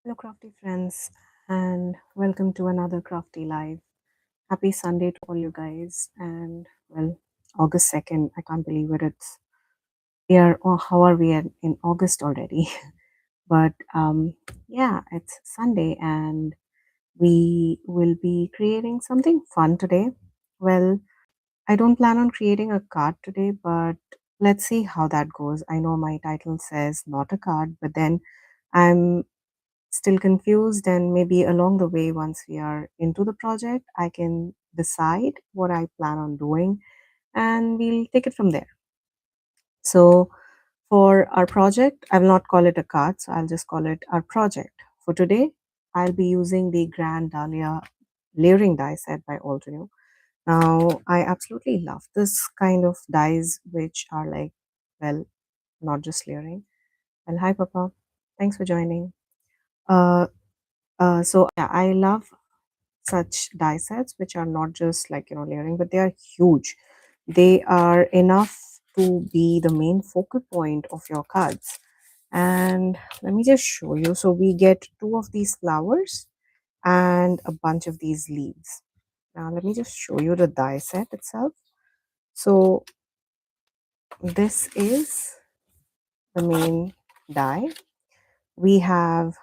Hello, crafty friends, and welcome to another Crafty Live. Happy Sunday to all you guys. And well, August 2nd, I can't believe it. It's we are, oh, how are we in August already? But yeah, it's Sunday, and we will be creating something fun today. Well, I don't plan on creating a card today, but let's see how that goes. I know my title says not a card, but then I'm still confused, and maybe along the way, once we are into the project, I can decide what I plan on doing, and we'll take it from there. So for our project, I will not call it a card, so I'll just call it our project. For today, I'll be using the Grand Dahlia layering die set by Altenew. Now, I absolutely love this kind of dies, which are like, well, not just layering. Well, hi Papa, thanks for joining. uh so yeah, I love such die sets which are not just like layering, but they are huge. They are enough to be the main focal point of your cards. And let me just show you. So we get two of these flowers and a bunch of these leaves. Now let me just show you the die set itself. So this is the main die. We have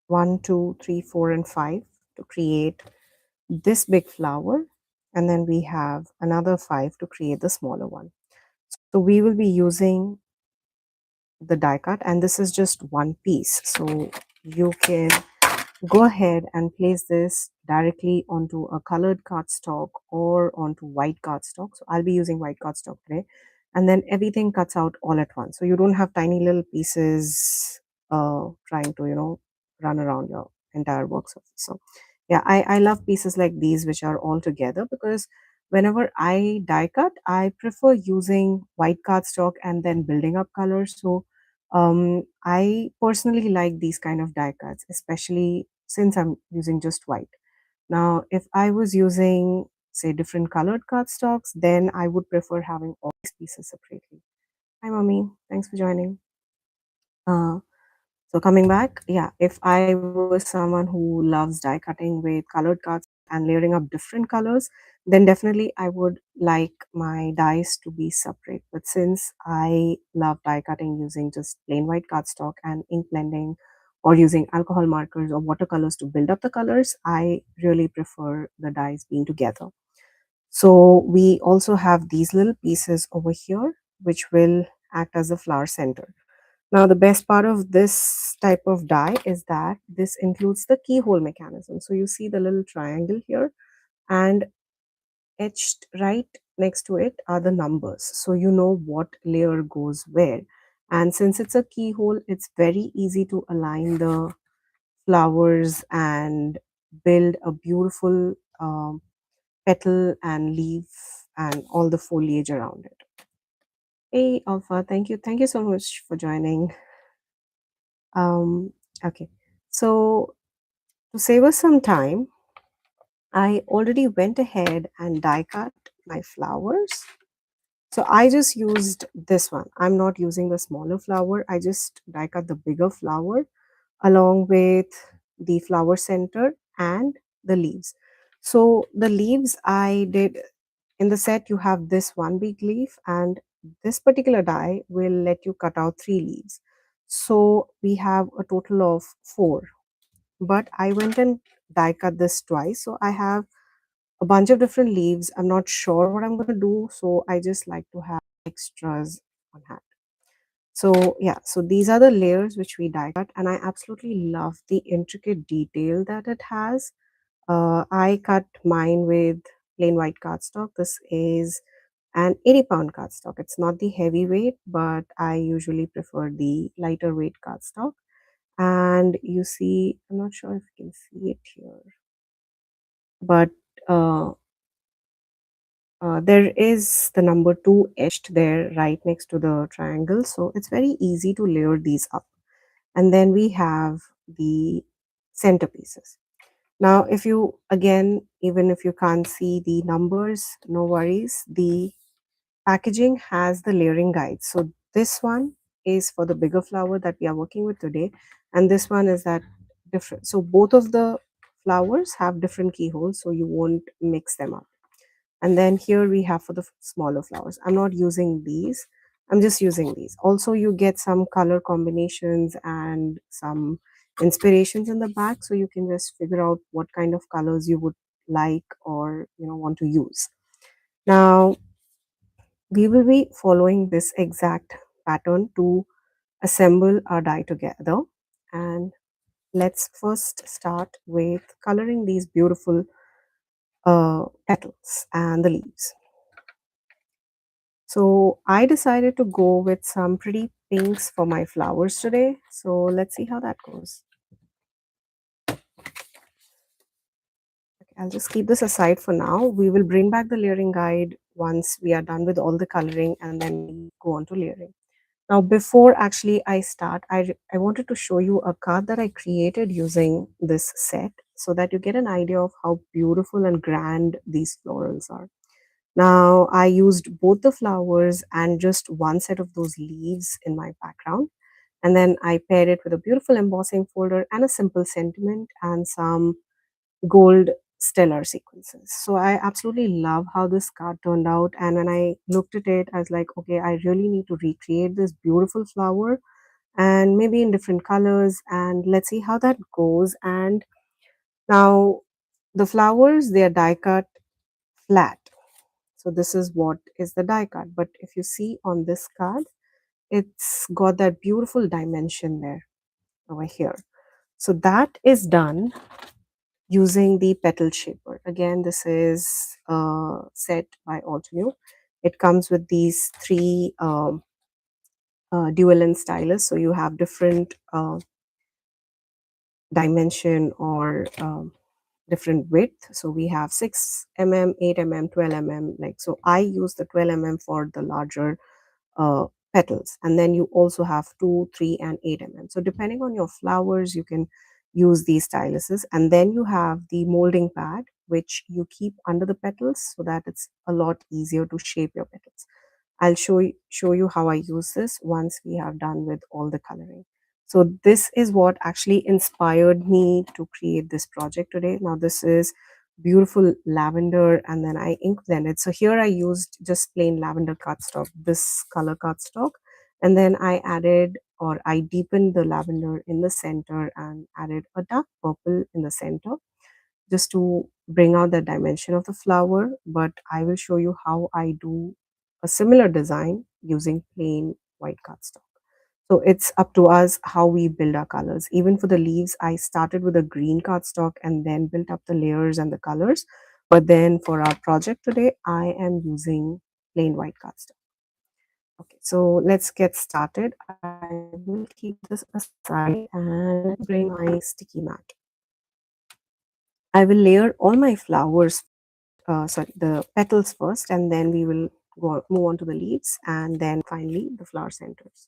1, 2, 3, 4, and 5 to create this big flower, and then we have another 5 to create the smaller one. So we will be using the die cut, and this is just one piece, so you can go ahead and place this directly onto a colored cardstock or onto white cardstock. So I'll be using white cardstock today, and then everything cuts out all at once, so you don't have tiny little pieces trying to run around your entire work surface. So yeah, I love pieces like these which are all together, because whenever I die cut, I prefer using white cardstock and then building up colors. So I personally like these kind of die cuts, especially since I'm using just white. Now, if I was using, say, different colored cardstocks, then I would prefer having all these pieces separately. Hi, mommy. Thanks for joining. Uh, so coming back, yeah, if I was someone who loves die cutting with colored cards and layering up different colors, then definitely I would like my dies to be separate. But since I love die cutting using just plain white cardstock and ink blending, or using alcohol markers or watercolors to build up the colors, I really prefer the dies being together. So we also have these little pieces over here, which will act as a flower center. Now, the best part of this type of die is that this includes the keyhole mechanism. So you see the little triangle here, and etched right next to it are the numbers. So you know what layer goes where. And since it's a keyhole, it's very easy to align the flowers and build a beautiful petal and leaf and all the foliage around it. Hey, Alpha, thank you. Thank you so much for joining. Um, okay, so to save us some time, I already went ahead and die cut my flowers. So I just used this one. I'm not using the smaller flower. I just die cut the bigger flower along with the flower center and the leaves. So the leaves I did in the set, you have this one big leaf, and this particular die will let you cut out 3 leaves. So we have a total of 4, but I went and die cut this twice. So I have a bunch of different leaves. I'm not sure what I'm going to do, so I just like to have extras on hand. So yeah, so these are the layers which we die cut, and I absolutely love the intricate detail that it has. I cut mine with plain white cardstock. This is an 80-pound cardstock. It's not the heavyweight, but I usually prefer the lighter weight cardstock. And you see, I'm not sure if you can see it here, but uh, there is the number 2 etched there right next to the triangle. So it's very easy to layer these up. And then we have the centerpieces. Now, if you, again, even if you can't see the numbers, no worries. The packaging has the layering guide. So this one is for the bigger flower that we are working with today, and this one is that different. So both of the flowers have different keyholes, so you won't mix them up. And then here we have for the smaller flowers. I'm not using these, I'm just using these. Also, you get some color combinations and some inspirations in the back, so you can just figure out what kind of colors you would like or want to use. Now we will be following this exact pattern to assemble our die together. And let's first start with coloring these beautiful petals and the leaves. So I decided to go with some pretty pinks for my flowers today. So let's see how that goes. I'll just keep this aside for now. We will bring back the layering guide once we are done with all the coloring, and then we go on to layering. Now, before actually I start, I wanted to show you a card that I created using this set so that you get an idea of how beautiful and grand these florals are. Now, I used both the flowers and just one set of those leaves in my background. And then I paired it with a beautiful embossing folder and a simple sentiment and some gold stellar sequences. So I absolutely love how this card turned out. And when I looked at it, I was like, okay, I really need to recreate this beautiful flower and maybe in different colors. And let's see how that goes. And now the flowers, they are die cut flat. So this is what is the die cut. But if you see on this card, it's got that beautiful dimension there over here. So that is done using the petal shaper. Again, this is set by Altenew. It comes with these three dual lens stylus. So you have different dimension or different width. So we have 6 mm, 8 mm, 12 mm. Like, so I use the 12 mm for the larger uh, petals, and then you also have 2, 3, and 8 mm. So depending on your flowers, you can use these styluses. And then you have the molding pad, which you keep under the petals so that it's a lot easier to shape your petals. I'll show you how I use this once we have done with all the coloring. So this is what actually inspired me to create this project today. Now this is beautiful lavender, and then I ink blended. So here I used just plain lavender cardstock, this color cardstock, and then I added, or I deepened the lavender in the center and added a dark purple in the center just to bring out the dimension of the flower. But I will show you how I do a similar design using plain white cardstock. So it's up to us how we build our colors. Even for the leaves, I started with a green cardstock and then built up the layers and the colors. But then for our project today, I am using plain white cardstock. Okay, so let's get started. I will keep this aside and bring my sticky mat. I will layer all my flowers, sorry, the petals first, and then we will move on to the leaves, and then finally the flower centers.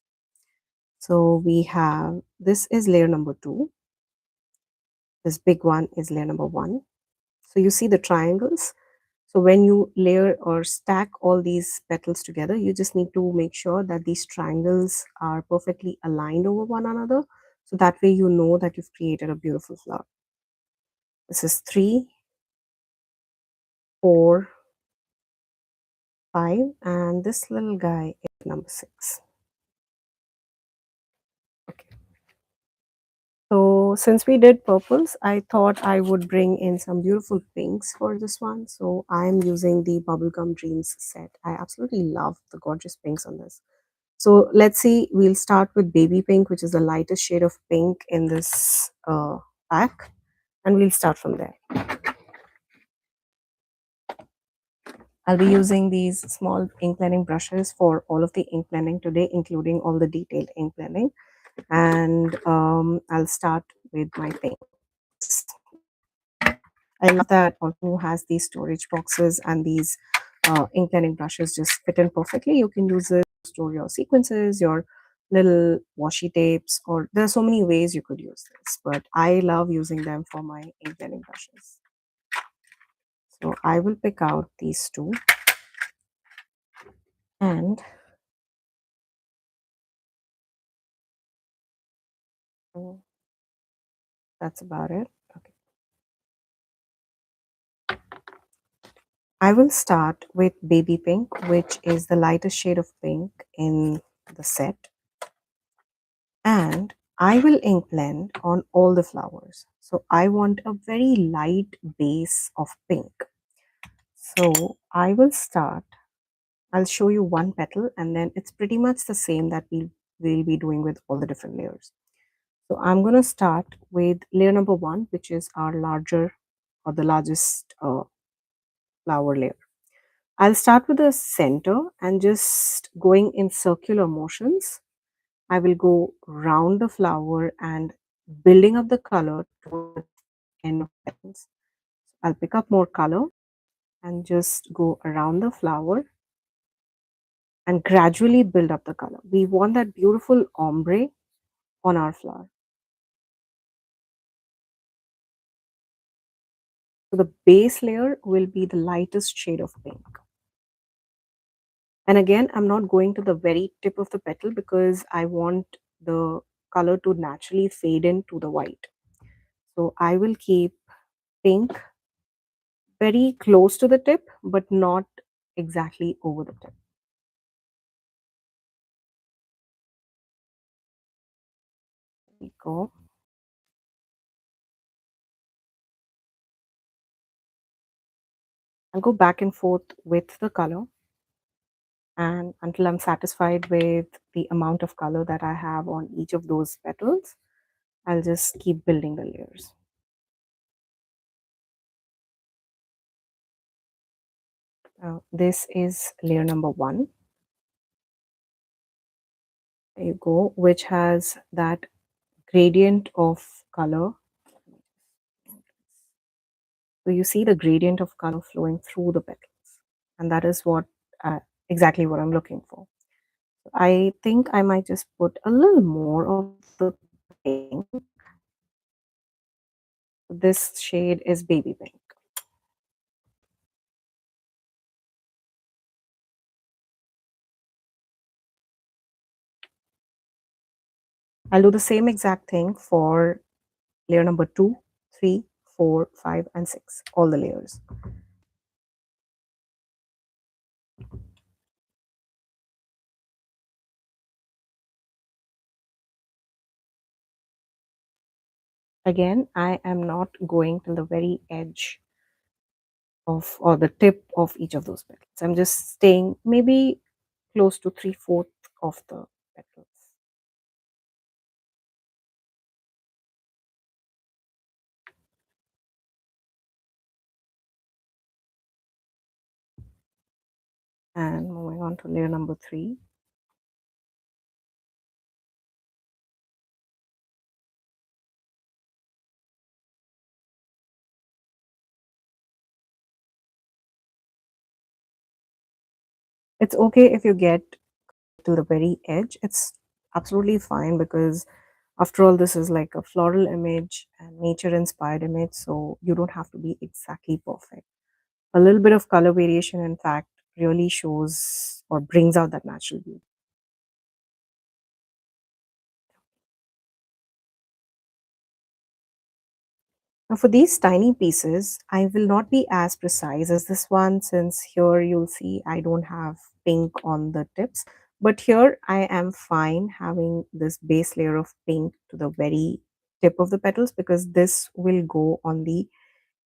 So we have, this is layer number 2. This big one is layer number 1. So you see the triangles. So when you layer or stack all these petals together, you just need to make sure that these triangles are perfectly aligned over one another. So that way you know that you've created a beautiful flower. This is 3, 4, 5, and this little guy is number 6. Okay. So since we did purples, I thought I would bring in some beautiful pinks for this one. So I'm using the Bubblegum Dreams set. I absolutely love the gorgeous pinks on this. So let's see, we'll start with baby pink, which is the lightest shade of pink in this pack. And we'll start from there. I'll be using these small ink blending brushes for all of the ink blending today, including all the detailed ink blending. And I'll start with my pinks. I love that Altenew has these storage boxes, and these ink blending brushes just fit in perfectly. You can use it to store your sequences, your little washi tapes, or there are so many ways you could use this, but I love using them for my ink blending brushes. So I will pick out these two, and So that's about it. Okay. I will start with baby pink, which is the lightest shade of pink in the set. And I will ink blend on all the flowers. So I want a very light base of pink. So I will start, I'll show you one petal and then it's pretty much the same that we'll be doing with all the different layers. So I'm going to start with layer number 1, which is our larger or the largest flower layer. I'll start with the center and just going in circular motions. I will go round the flower and building up the color towards the end of petals. I'll pick up more color and just go around the flower and gradually build up the color. We want that beautiful ombre on our flower. So the base layer will be the lightest shade of pink. And again, I'm not going to the very tip of the petal because I want the color to naturally fade into the white. So I will keep pink very close to the tip, but not exactly over the tip. There we go. I'll go back and forth with the color and until I'm satisfied with the amount of color that I have on each of those petals, I'll just keep building the layers. This is layer number 1. There you go, which has that gradient of color. So you see the gradient of color flowing through the petals, and that is what exactly what I'm looking for. I think I might just put a little more of the pink. This shade is baby pink. I'll do the same exact thing for layer number 2, 3, 4, 5, and 6, all the layers. Again, I am not going to the very edge of or the tip of each of those petals. I'm just staying maybe close to 3/4 of the petals. And moving on to layer number 3. It's okay if you get to the very edge. It's absolutely fine because after all, this is like a floral image and nature inspired image, so you don't have to be exactly perfect. A little bit of color variation, in fact, really shows or brings out that natural beauty. Now for these tiny pieces, I will not be as precise as this one since here you'll see I don't have pink on the tips. But here I am fine having this base layer of pink to the very tip of the petals because this will go on the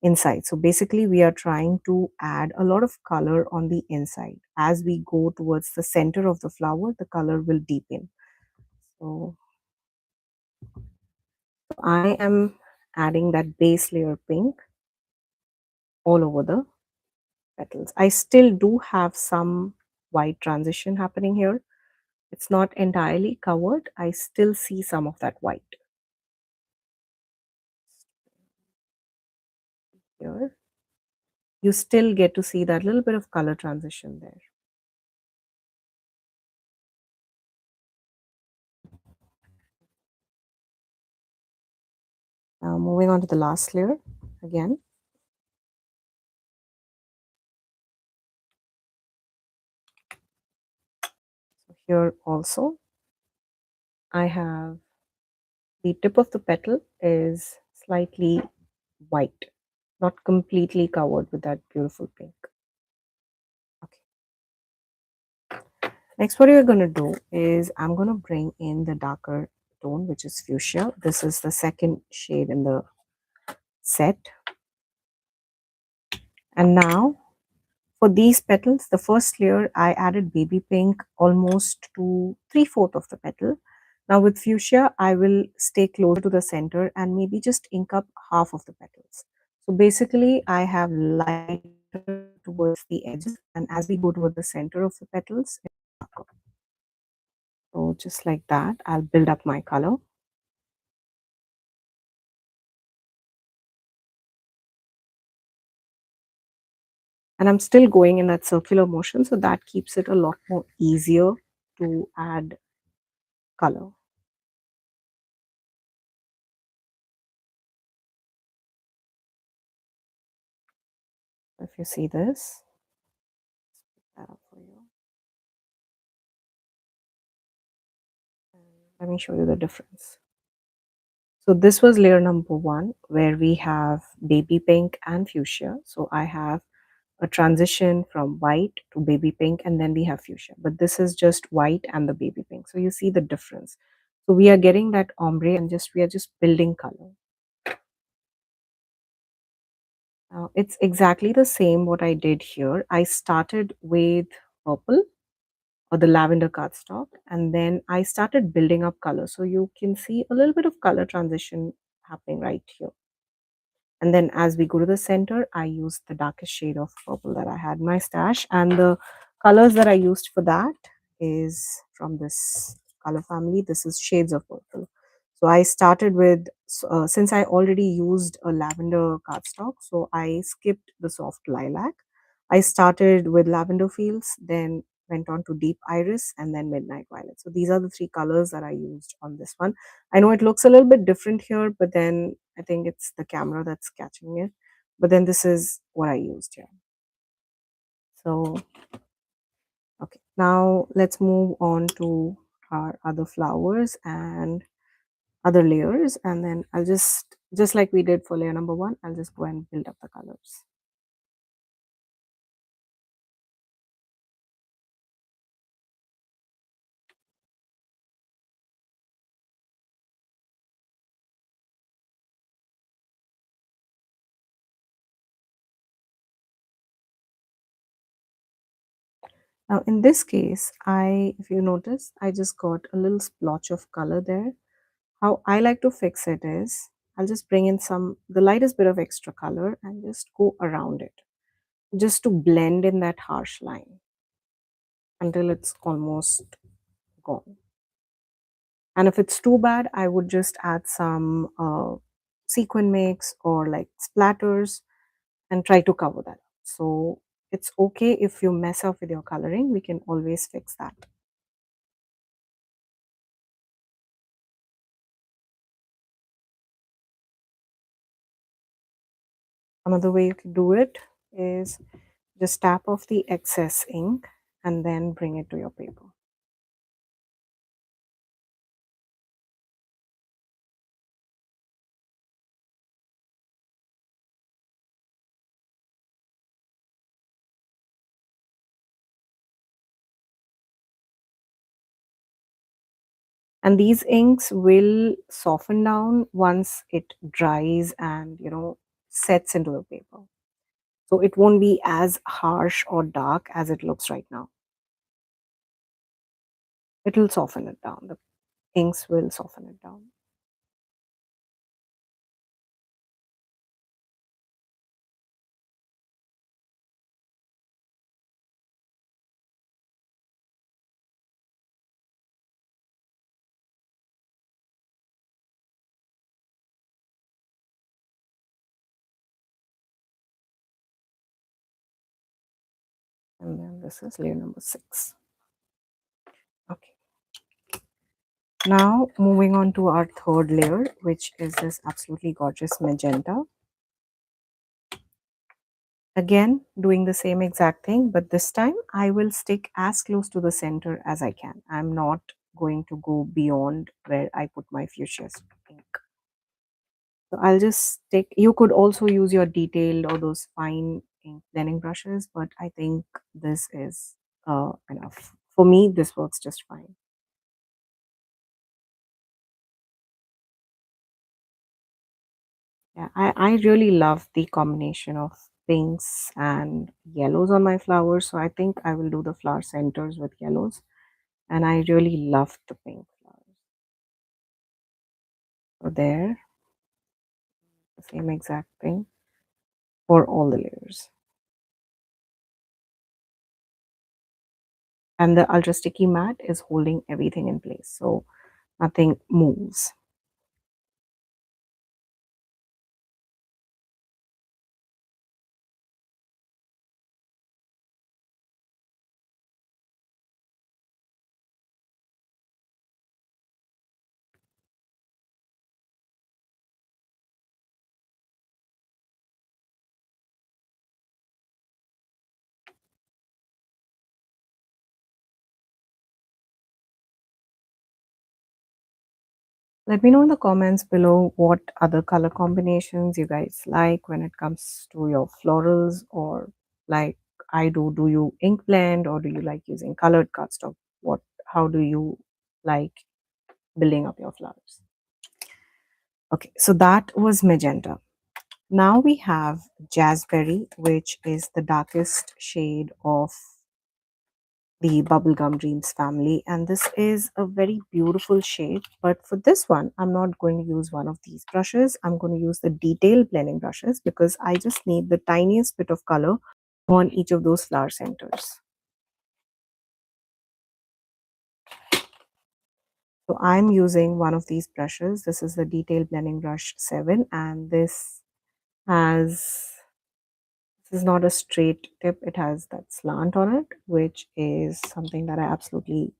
inside. So basically we are trying to add a lot of color on the inside. As we go towards the center of the flower, the color will deepen. So I am adding that base layer pink all over the petals. I still do have some white transition happening here. It's not entirely covered. I still see some of that white here. You still get to see that little bit of color transition there. Now moving on to the last layer again. So here also I have the tip of the petal is slightly white, not completely covered with that beautiful pink. Okay. Next, what you're going to do is I'm going to bring in the darker tone, which is fuchsia. This is the second shade in the set. And now for these petals, the first layer I added baby pink almost to 3/4 of the petal. Now with fuchsia, I will stay closer to the center and maybe just ink up half of the petals. So basically, I have lighter towards the edges, and as we go toward the center of the petals, it's darker. So just like that, I'll build up my color. And I'm still going in that circular motion, so that keeps it a lot more easier to add color. If you see this, that up for you. Let me show you the difference. So this was layer number 1, where we have baby pink and fuchsia. So I have a transition from white to baby pink, and then we have fuchsia. But this is just white and the baby pink. So you see the difference. So we are getting that ombre, and we are just building color. Now it's exactly the same what I did here. I started with purple or the lavender cardstock, and then I started building up color. So you can see a little bit of color transition happening right here. And then as we go to the center, I used the darkest shade of purple that I had in my stash. And the colors that I used for that is from this color family. This is shades of purple. So I started with, since I already used a lavender cardstock, so I skipped the soft lilac. I started with lavender fields, then went on to deep iris, and then midnight violet. So these are the 3 colors that I used on this one. I know it looks a little bit different here, but then I think it's the camera that's catching it. But then this is what I used here. So, okay, now let's move on to our other flowers and other layers. And then I'll just like we did for layer number 1, I'll just go and build up the colors. Now in this case, if you notice, I just got a little splotch of color there. How I like to fix it is, I'll just bring in the lightest bit of extra color and just go around it, just to blend in that harsh line until it's almost gone. And if it's too bad, I would just add some sequin mix or like splatters and try to cover that. So it's okay if you mess up with your coloring, we can always fix that. Another way you can do it is just tap off the excess ink and then bring it to your paper. And these inks will soften down once it dries and sets into the paper. So it won't be as harsh or dark as it looks right now. It will soften it down. The inks will soften it down. And then this is layer number 6. Okay. Now moving on to our third layer, which is this absolutely gorgeous magenta. Again, doing the same exact thing, but this time I will stick as close to the center as I can. I'm not going to go beyond where I put my fuchsia ink. So I'll just take, you could also use your detailed or those fine ink blending brushes, but I think this is enough. For me, this works just fine. Yeah, I really love the combination of pinks and yellows on my flowers. So I think I will do the flower centers with yellows. And I really love the pink flowers. So there, the same exact thing for all the layers. And the ultra sticky mat is holding everything in place. So nothing moves. Let me know in the comments below what other color combinations you guys like when it comes to your florals, or like I do. Do you ink blend or do you like using colored cardstock? How do you like building up your flowers? Okay, so that was magenta. Now we have jazzberry, which is the darkest shade of the Bubblegum Dreams family, and this is a very beautiful shade. But for this one, I'm not going to use one of these brushes. I'm going to use the detail blending brushes because I just need the tiniest bit of color on each of those flower centers. So I'm using one of these brushes. This is the detail blending brush 7, and has this is not a straight tip, it has that slant on it, which is something that I absolutely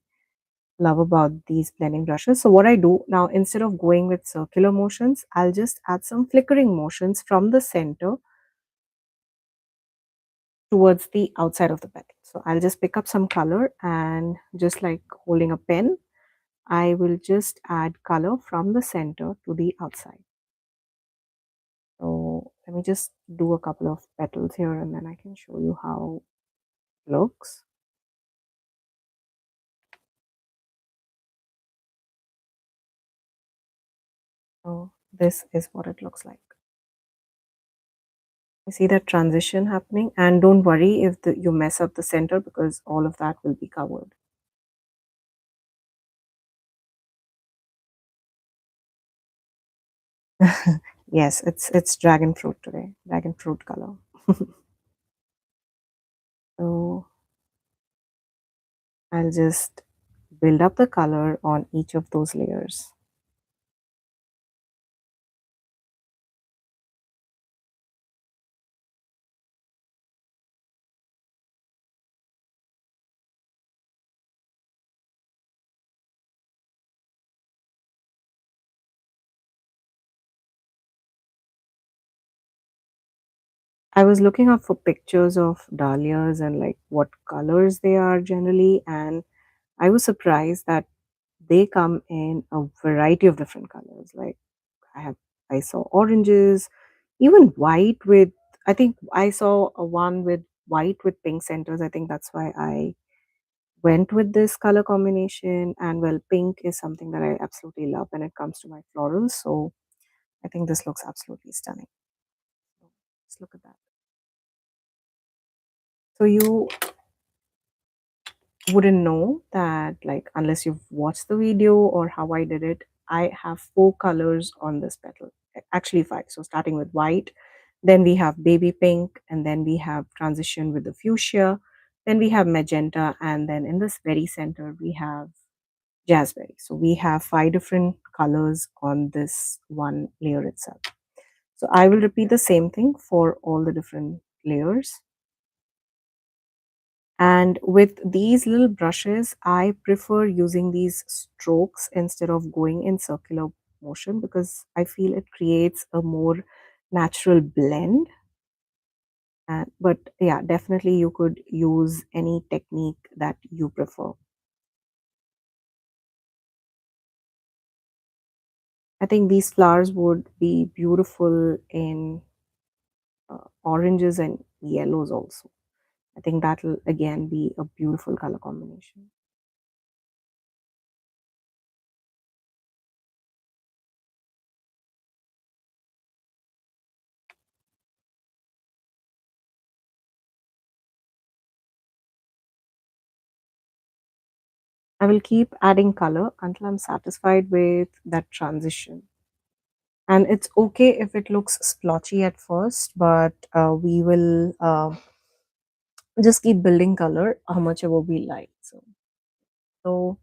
love about these blending brushes. So what I do now, instead of going with circular motions, I'll just add some flickering motions from the center towards the outside of the petal. So I'll just pick up some color, and just like holding a pen, I will just add color from the center to the outside. So let me just do a couple of petals here, and then I can show you how it looks. So this is what it looks like. You see that transition happening, and don't worry if you mess up the center, because all of that will be covered. Yes, it's dragon fruit today, dragon fruit color. So I'll just build up the color on each of those layers. I was looking up for pictures of dahlias and like what colors they are generally, and I was surprised that they come in a variety of different colors. Like I saw oranges, even white with, I think I saw a one with white with pink centers. I think that's why I went with this color combination. And well, pink is something that I absolutely love when it comes to my florals. So I think this looks absolutely stunning. So let's look at that. So you wouldn't know that, like, unless you've watched the video or how I did it. I have 4 colors on this petal, actually 5. So starting with white, then we have baby pink, and then we have transition with the fuchsia, then we have magenta, and then in this very center we have jazzberry. So we have 5 different colors on this one layer itself. So I will repeat the same thing for all the different layers. And with these little brushes, I prefer using these strokes instead of going in circular motion, because I feel it creates a more natural blend. But yeah, definitely you could use any technique that you prefer. I think these flowers would be beautiful in oranges and yellows also. I think that will again be a beautiful color combination. I will keep adding color until I'm satisfied with that transition. And it's okay if it looks splotchy at first, but we will just keep building color how much ever we like. So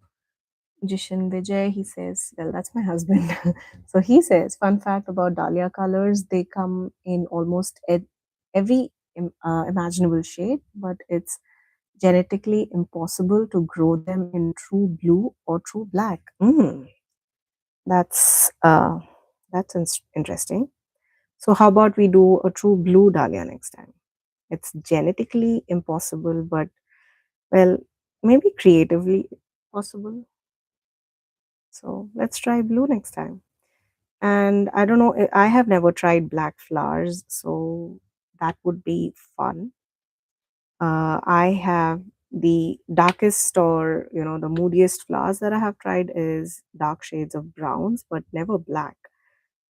Jishan Vijay, he says, well, that's my husband. So he says, fun fact about dahlia colors, they come in almost every imaginable shade, but it's genetically impossible to grow them in true blue or true black. That's interesting. So how about we do a true blue dahlia next time? It's genetically impossible, but well, maybe creatively possible. So let's try blue next time. And I don't know, I have never tried black flowers, so that would be fun. I have the darkest or the moodiest flowers that I have tried is dark shades of browns, but never black.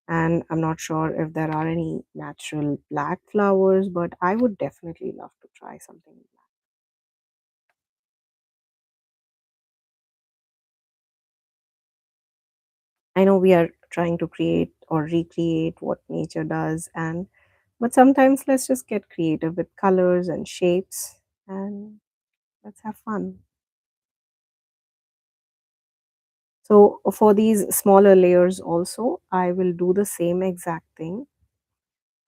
And I'm not sure if there are any natural black flowers, but I would definitely love to try something black. I know we are trying to create or recreate what nature does, and but sometimes let's just get creative with colors and shapes and let's have fun. So for these smaller layers also, I will do the same exact thing.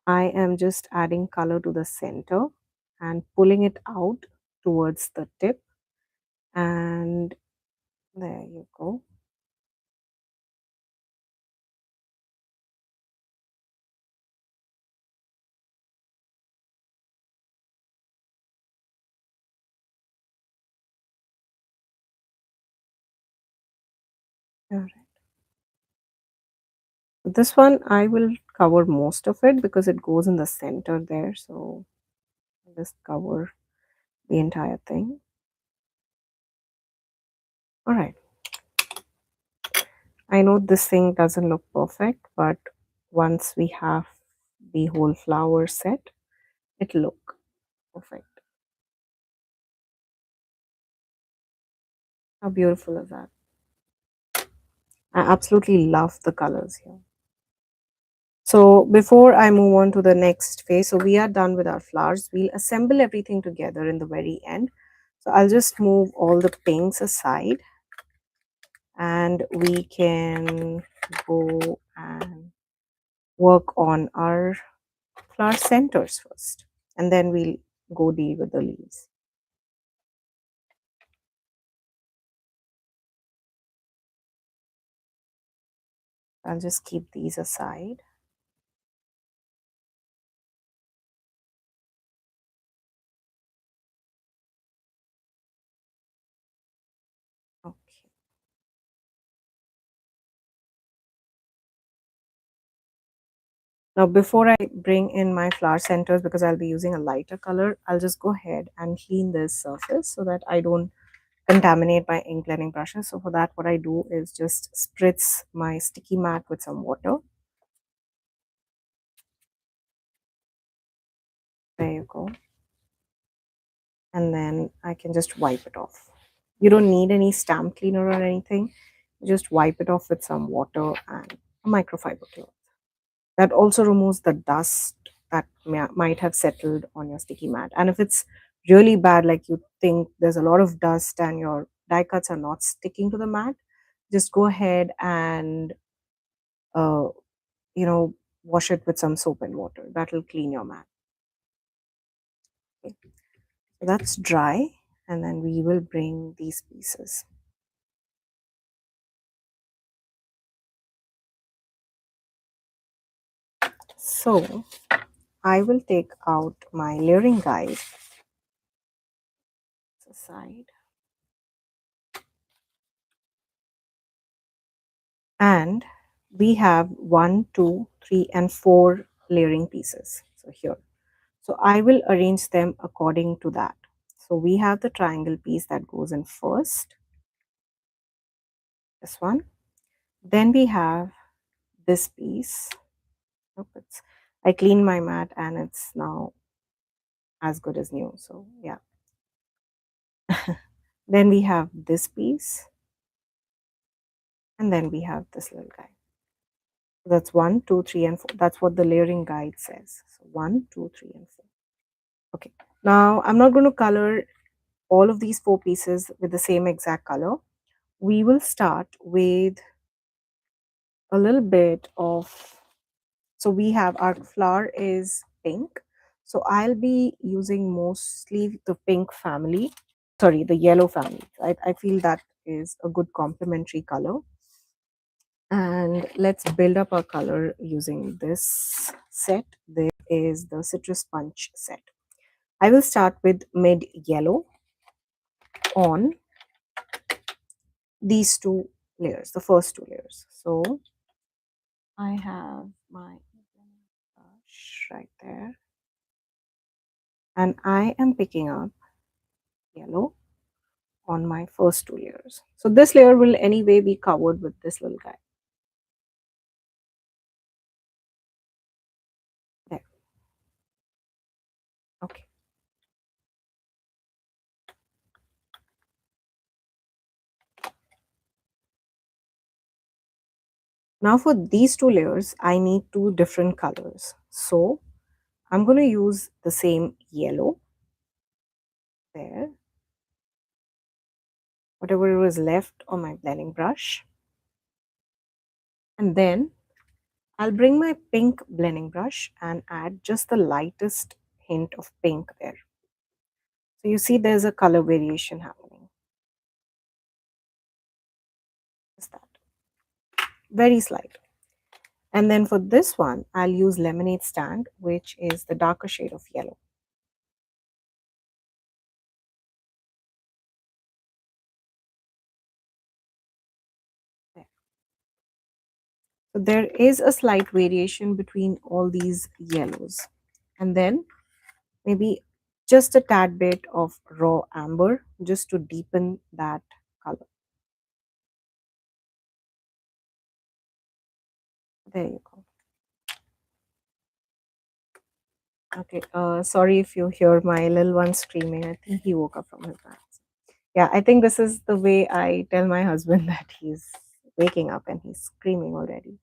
I am just adding color to the center and pulling it out towards the tip. And there you go. All right. This one I will cover most of it because it goes in the center there. So I'll just cover the entire thing. All right. I know this thing doesn't look perfect, but once we have the whole flower set, it'll look perfect. How beautiful is that? I absolutely love the colors here. So before I move on to the next phase, so we are done with our flowers. We'll assemble everything together in the very end. So I'll just move all the pinks aside and we can go and work on our flower centers first. And then we'll go deal with the leaves. I'll just keep these aside. Okay. Now, before I bring in my flower centers, because I'll be using a lighter color, I'll just go ahead and clean this surface so that I don't contaminate my ink blending brushes. So for that, what I do is just spritz my sticky mat with some water. There you go. And then I can just wipe it off. You don't need any stamp cleaner or anything. Just wipe it off with some water and a microfiber cloth. That also removes the dust that might have settled on your sticky mat. And if it's really bad, like you think there's a lot of dust and your die cuts are not sticking to the mat, just go ahead and uh, you know wash it with some soap and water. That will clean your mat. Okay. So that's dry, and then we will bring these pieces. So I will take out my layering guide aside, and we have 1, 2, 3, and 4 layering pieces. So here. So I will arrange them according to that. So we have the triangle piece that goes in first, this one. Then we have this piece. Oh, I cleaned my mat and it's now as good as new. So yeah. Then we have this piece. And then we have this little guy. So that's 1, 2, 3, and 4. That's what the layering guide says. So 1, 2, 3, and 4. Okay. Now I'm not going to color all of these 4 pieces with the same exact color. We will start with a little bit of, so we have our flower is pink. So I'll be using mostly the pink family, sorry, the yellow family. I feel that is a good complementary color. And let's build up our color using this set. This is the Citrus Punch set. I will start with mid yellow on these 2 layers, the first 2 layers. So I have my brush right there. And I am picking up yellow on my first 2 layers. So this layer will anyway be covered with this little guy. There. Okay. Now for these 2 layers, I need 2 different colors. So I'm going to use the same yellow there, whatever was left on my blending brush. And then I'll bring my pink blending brush and add just the lightest hint of pink there. So you see there's a color variation happening. Just that. Very slight. And then for this one, I'll use Lemonade Stand, which is the darker shade of yellow. There. So there is a slight variation between all these yellows. And then maybe just a tad bit of raw amber just to deepen that color. There you go. Okay, sorry if you hear my little one screaming. I think he woke up from his nap. Yeah, I think this is the way I tell my husband that he's waking up and he's screaming already.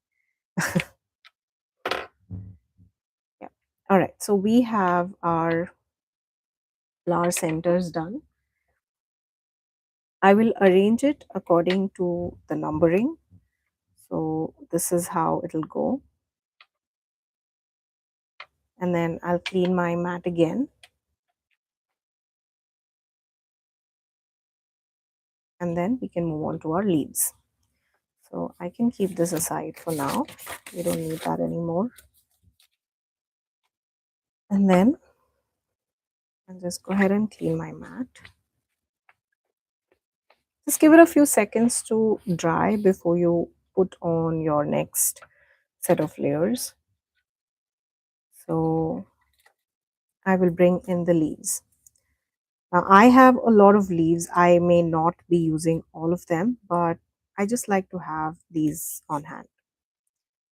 Yeah. All right, so we have our flower centers done. I will arrange it according to the numbering. So this is how it'll go. And then I'll clean my mat again. And then we can move on to our leaves. So I can keep this aside for now. We don't need that anymore. And then I'll just go ahead and clean my mat. Just give it a few seconds to dry before you put on your next set of layers. So I will bring in the leaves. Now I have a lot of leaves. I may not be using all of them, but I just like to have these on hand.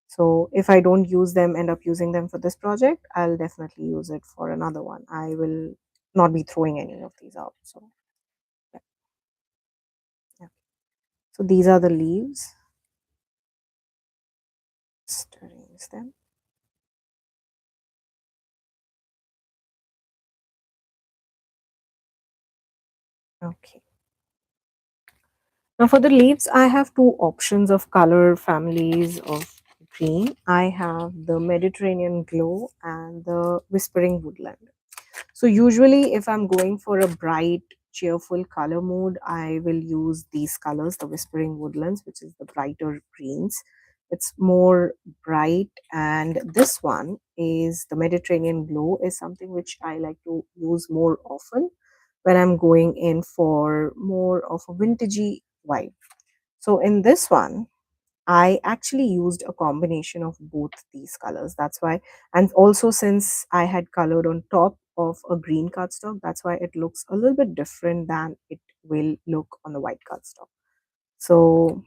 So if I don't use them, end up using them for this project, I'll definitely use it for another one. I will not be throwing any of these out. So yeah. Yeah. So these are the leaves. Just arrange them. Okay. Now for the leaves, I have 2 options of color families of green. I have the Mediterranean Glow and the Whispering Woodland. So usually if I'm going for a bright, cheerful color mood, I will use these colors, the Whispering Woodlands, which is the brighter greens. It's more bright, and this one is the Mediterranean Glow, is something which I like to use more often when I'm going in for more of a vintagey vibe. So in this one, I actually used a combination of both these colors. That's why, and also since I had colored on top of a green cardstock, that's why it looks a little bit different than it will look on the white cardstock. So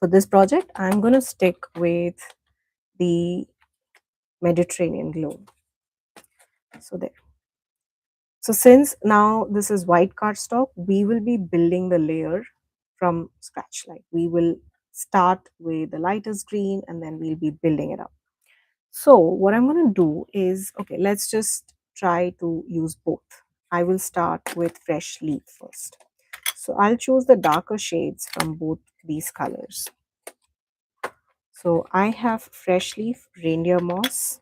for this project, I'm going to stick with the Mediterranean glow. So there. So since now this is white cardstock, we will be building the layer from scratch. Like we will start with the lightest green and then we'll be building it up. So what I'm going to do is, okay, let's just try to use both. I will start with fresh leaf first. So I'll choose the darker shades from both these colors. So I have fresh leaf, reindeer moss,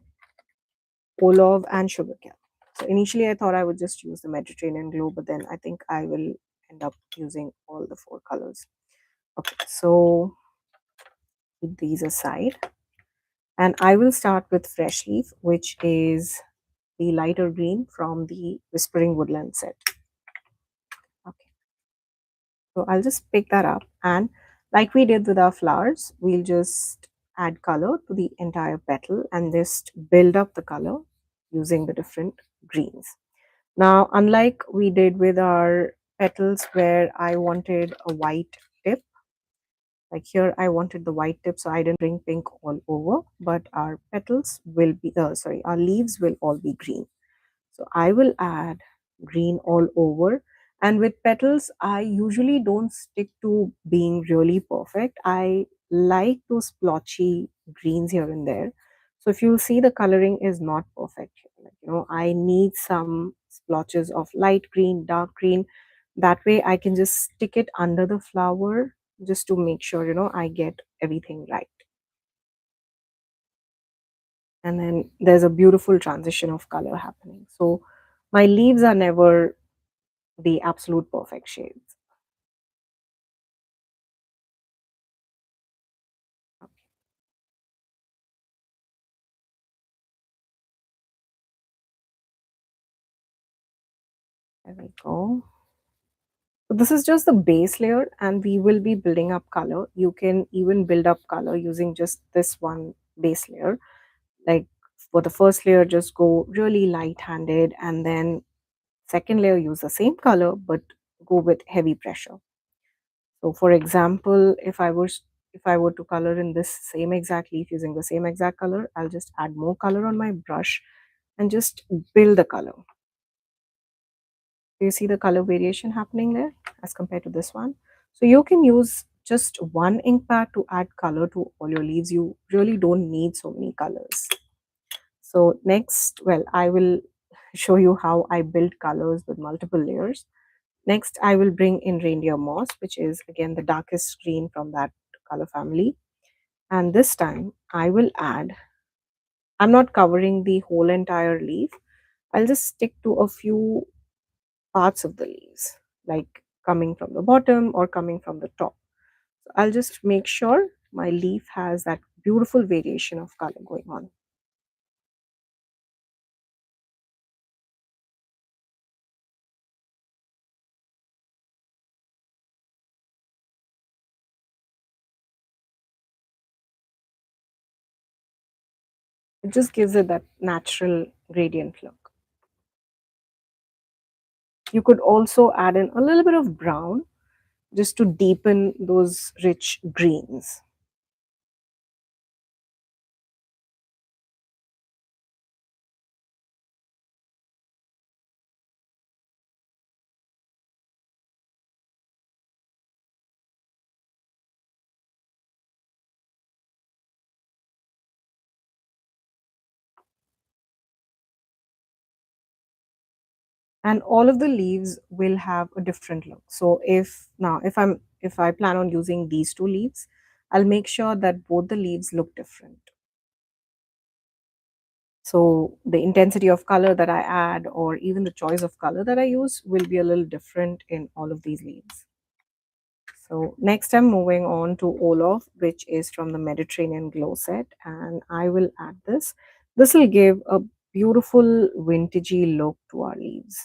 olive, and sugar cane. So initially I thought I would just use the Mediterranean glow, but then I think I will end up using all the four colors. Okay, so keep these aside. And I will start with fresh leaf, which is the lighter green from the Whispering Woodland set. Okay, so I'll just pick that up, and like we did with our flowers, we'll just add color to the entire petal and just build up the color using the different greens. Now, unlike we did with our petals where I wanted a white tip, like here I wanted the white tip, so I didn't bring pink all over, but our petals will be, sorry, our leaves will all be green. So I will add green all over. And with petals, I usually don't stick to being really perfect. I like those splotchy greens here and there. So if you'll see, the coloring is not perfect here. Like, I need some splotches of light green, dark green. That way I can just stick it under the flower just to make sure, I get everything right. And then there's a beautiful transition of color happening. So my leaves are never the absolute perfect shades. There we go. So this is just the base layer and we will be building up color. You can even build up color using just this one base layer. Like for the first layer, just go really light-handed, and then second layer, use the same color but go with heavy pressure. So for example, if I were to color in this same exact leaf using the same exact color, I'll just add more color on my brush and just build the color. Do you see the color variation happening there as compared to this one? So you can use just one ink pad to add color to all your leaves. You really don't need so many colors. So next, well, I will show you how I build colors with multiple layers. Next, I will bring in reindeer moss, which is again the darkest green from that color family. And this time I will add, I'm not covering the whole entire leaf. I'll just stick to a few parts of the leaves, like coming from the bottom or coming from the top. So I'll just make sure my leaf has that beautiful variation of color going on. It just gives it that natural gradient look. You could also add in a little bit of brown just to deepen those rich greens. And all of the leaves will have a different look. So if I plan on using these two leaves, I'll make sure that both the leaves look different. So the intensity of color that I add or even the choice of color that I use will be a little different in all of these leaves. So next I'm moving on to Olaf, which is from the Mediterranean Glow set, and I will add this. This will give a beautiful vintagey look to our leaves.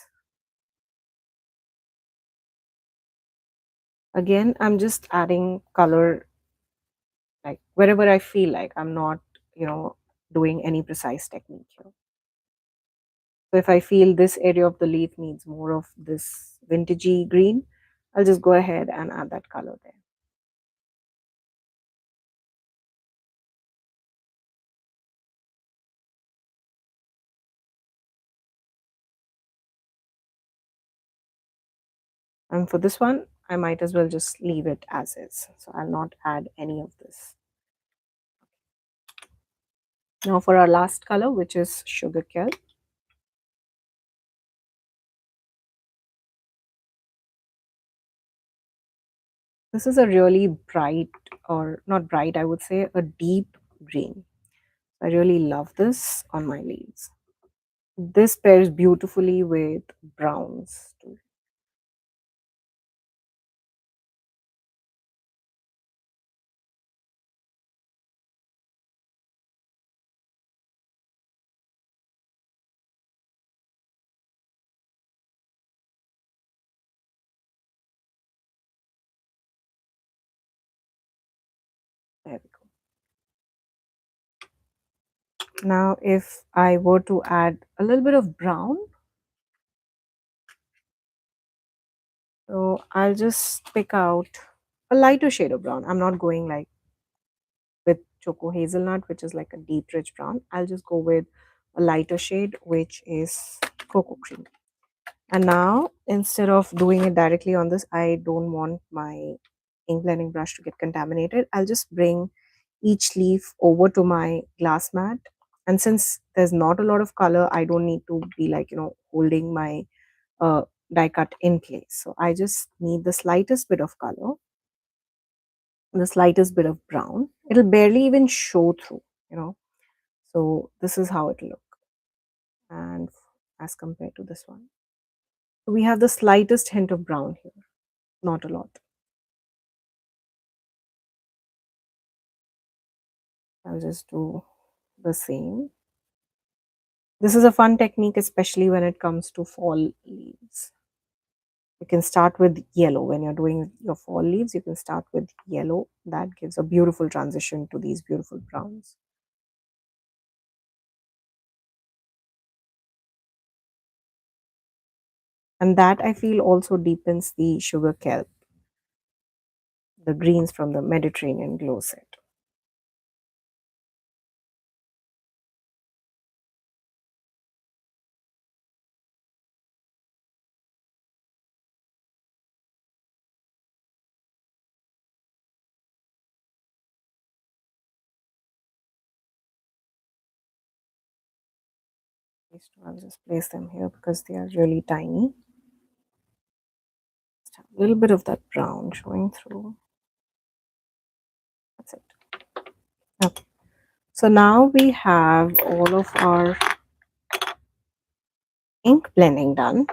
Again, I'm just adding color like wherever I feel like. I'm not, doing any precise technique here. So if I feel this area of the leaf needs more of this vintagey green, I'll just go ahead and add that color there. And for this one, I might as well just leave it as is. So I'll not add any of this. Now for our last color, which is sugar kelp. This is a really bright, or not bright, I would say a deep green. I really love this on my leaves. This pairs beautifully with browns too. There we go. Now, if I were to add a little bit of brown, so I'll just pick out a lighter shade of brown. I'm not going like with choco hazelnut, which is like a deep rich brown. I'll just go with a lighter shade, which is cocoa cream. And now, instead of doing it directly on this, I don't want my ink blending brush to get contaminated. I'll just bring each leaf over to my glass mat. And since there's not a lot of color, I don't need to be like, holding my uh, die cut in place. So I just need the slightest bit of color, the slightest bit of brown. It'll barely even show through. So this is how it'll look. And as compared to this one. So we have the slightest hint of brown here, not a lot. I'll just do the same. This is a fun technique, especially when it comes to fall leaves. You can start with yellow. When you're doing your fall leaves, you can start with yellow. That gives a beautiful transition to these beautiful browns. And that I feel also deepens the sugar kelp, the greens from the Mediterranean glow set. These two, I'll just place them here because they are really tiny. Just have a little bit of that brown showing through. That's it. Okay. So now we have all of our ink blending done.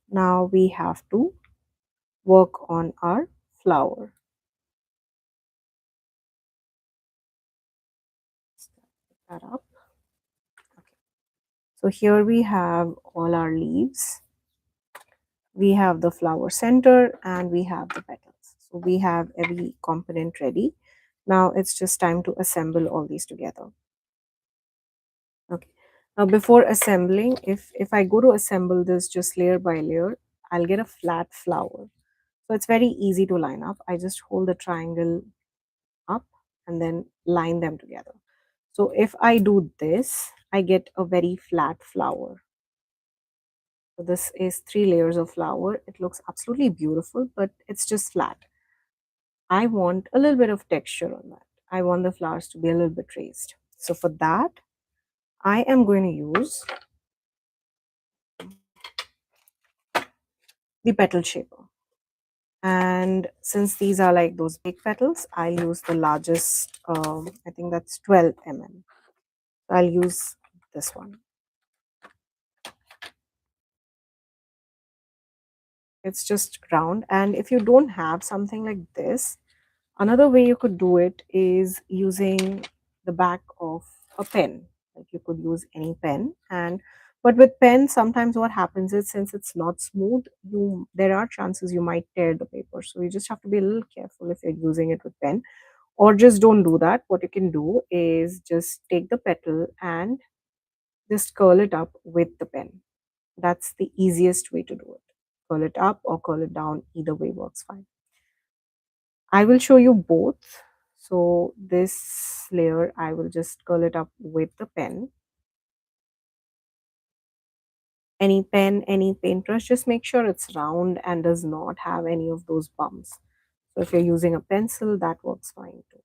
Now we have to work on our flower. Pick that up. Okay. So here we have all our leaves. We have the flower center and we have the petals. So we have every component ready. Now it's just time to assemble all these together. Okay. Now before assembling, if I go to assemble this just layer by layer, I'll get a flat flower. So it's very easy to line up. I just hold the triangle up and then line them together. So if I do this, I get a very flat flower. So this is 3 layers of flower. It looks absolutely beautiful, but it's just flat. I want a little bit of texture on that. I want the flowers to be a little bit raised. So for that, I am going to use the petal shaper. And since these are like those big petals, I'll use the largest, I think that's 12 mm. I'll use this one. It's just round. And if you don't have something like this, another way you could do it is using the back of a pen. Like you could use any pen, but with pen, sometimes what happens is since it's not smooth, there are chances you might tear the paper. So you just have to be a little careful if you're using it with pen. Or just don't do that. What you can do is just take the petal and just curl it up with the pen. That's the easiest way to do it. Curl it up or curl it down, either way works fine. I will show you both. So this layer, I will just curl it up with the pen. Any pen, any paintbrush, just make sure it's round and does not have any of those bumps. So if you're using a pencil, that works fine too.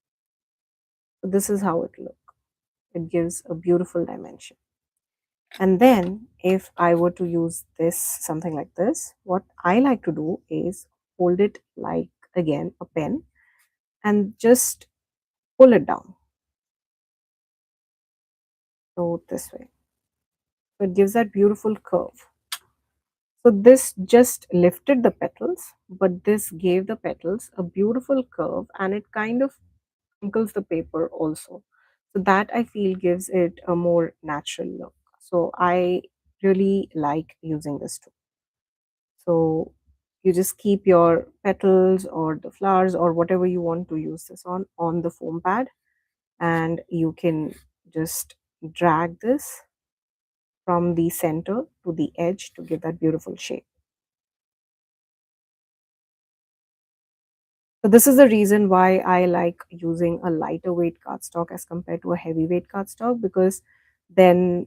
So this is how it looks. It gives a beautiful dimension. And then if I were to use this, something like this, what I like to do is hold it like, again, a pen and just pull it down. So this way. So it gives that beautiful curve. So this just lifted the petals, but this gave the petals a beautiful curve and it kind of crinkles the paper also. So that I feel gives it a more natural look. So I really like using this too. So you just keep your petals or the flowers or whatever you want to use this on the foam pad, and you can just drag this from the center to the edge to give that beautiful shape. So this is the reason why I like using a lighter weight cardstock as compared to a heavyweight cardstock, because then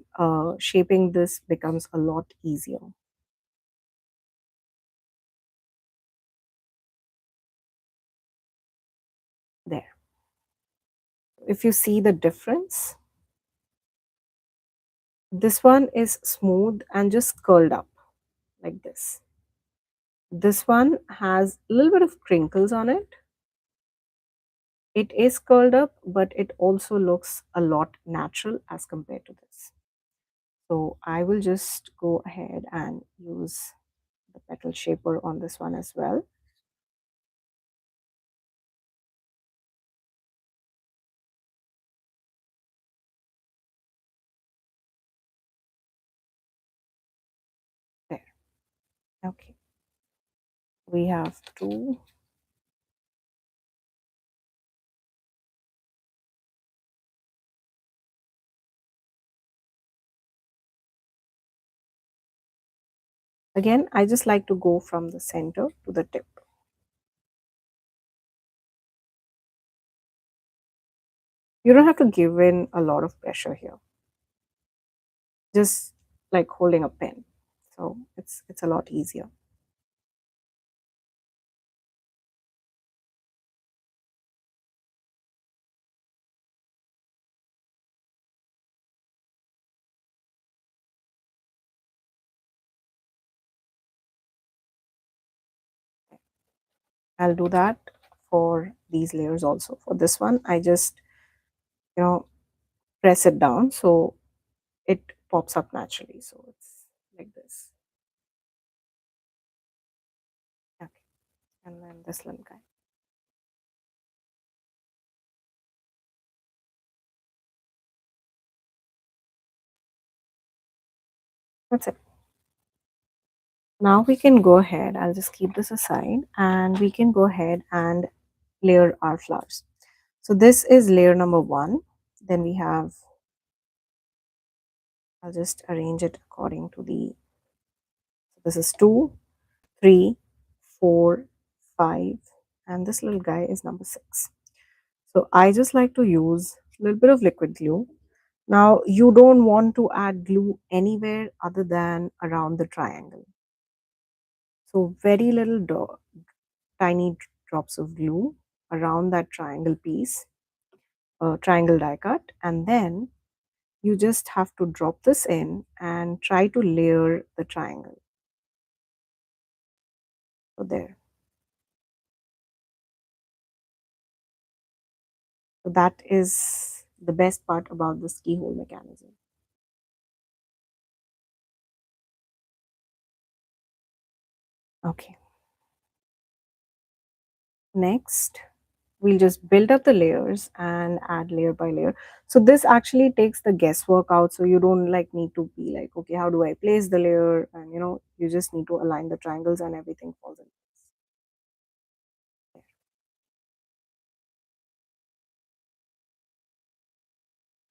shaping this becomes a lot easier. There. If you see the difference, this one is smooth and just curled up like this. This one has a little bit of crinkles on it. It is curled up, but it also looks a lot natural as compared to this. So I will just go ahead and use the petal shaper on this one as well. There. Okay. We have two. Again, I just like to go from the center to the tip. You don't have to give in a lot of pressure here. Just like holding a pen. So it's a lot easier. I'll do that for these layers also. For this one, I just, you know, press it down so it pops up naturally. So it's like this. Okay. And then this little guy. That's it. Now we can go ahead, I'll just keep this aside, and we can go ahead and layer our flowers. So this is layer number one. Then we have, I'll just arrange it according to the, so this is 2, 3, 4, 5, and this little guy is number 6. So I just like to use a little bit of liquid glue. Now you don't want to add glue anywhere other than around the triangle. So very little tiny drops of glue around that triangle piece, triangle die cut, and then you just have to drop this in and try to layer the triangle. So there. So that is the best part about this keyhole mechanism. Okay. Next, we'll just build up the layers and add layer by layer. So this actually takes the guesswork out. So you don't like need to be like, okay, how do I place the layer? And you just need to align the triangles and everything falls in place.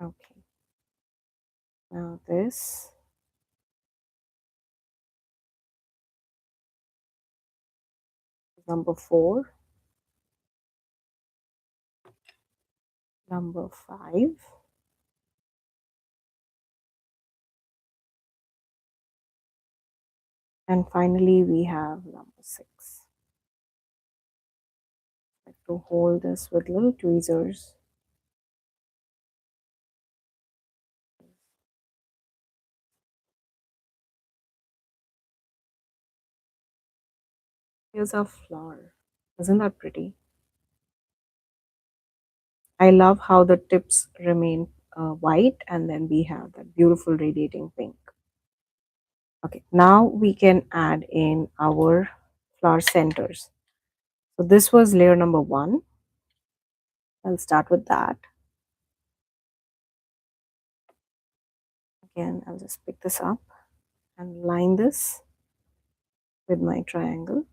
Okay, now this is number 4, number 5, and finally we have number 6. I have to hold this with little tweezers. Here's our flower. Isn't that pretty? I love how the tips remain white and then we have that beautiful radiating pink. Okay, now we can add in our flower centers. So this was layer number 1. I'll start with that. Again, I'll just pick this up and line this with my triangle.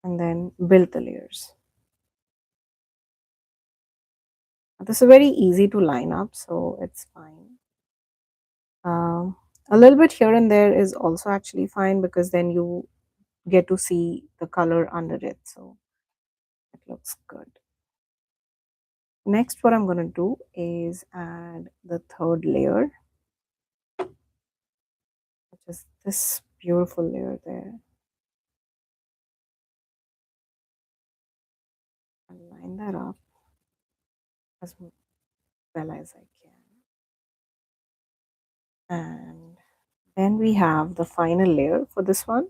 And then build the layers. This is very easy to line up, so it's fine. A little bit here and there is also actually fine because then you get to see the color under it, so it looks good. Next, what I'm going to do is add the third layer, which is this beautiful layer there. I'll line that up as well as I can. And then we have the final layer for this one.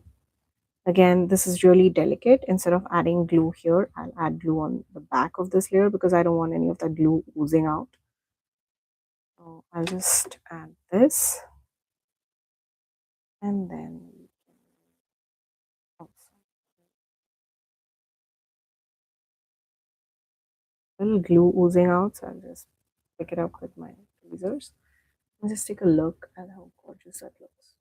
Again, this is really delicate. Instead of adding glue here, I'll add glue on the back of this layer because I don't want any of that glue oozing out. So I'll just add this. And then little glue oozing out, so I'll just pick it up with my tweezers and just take a look at how gorgeous that looks.